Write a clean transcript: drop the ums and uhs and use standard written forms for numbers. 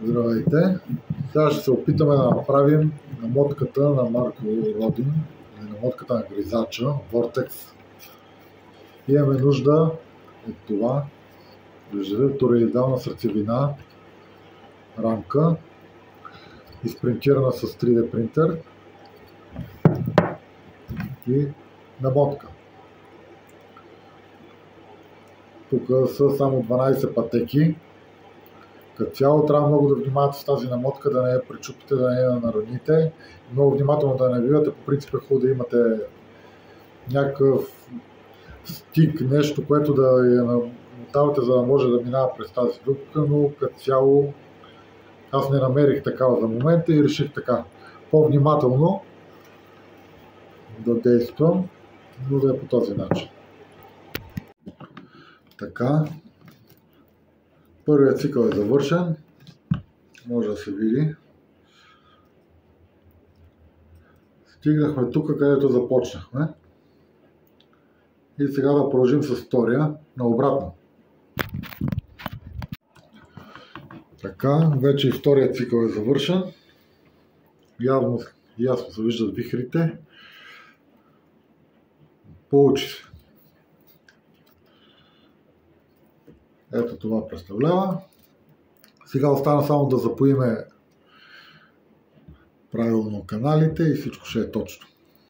Здравейте! Сега ще се опитаме да направим намотката на Марко Родин, или намотката на гризача, Vortex. Имаме нужда от това. Виждате, тороидална сърцевина, рамка, изпринтирана с 3D принтер и намотка. Тук са само 12 пътеки. Като цяло трябва много да внимавате с тази намотка, да не я пречупите, да не я нараните. Много внимателно да не бивате. По принцип е хубаво да имате някакъв стик, нещо, което да я намотавате, за да може да минава през тази дупка, но като цяло аз не намерих такава за момента и реших така по-внимателно да действам, но да е по този начин. Така. Първият цикъл е завършен, може да се види. Стигнахме тук, където започнахме. И сега да продължим с втория, наобратно. Така, вече и вторият цикъл е завършен. Ясно се виждат вихрите. Получи се. Ето това представлява. Сега остана само да запоиме правилно каналите и всичко ще е точно.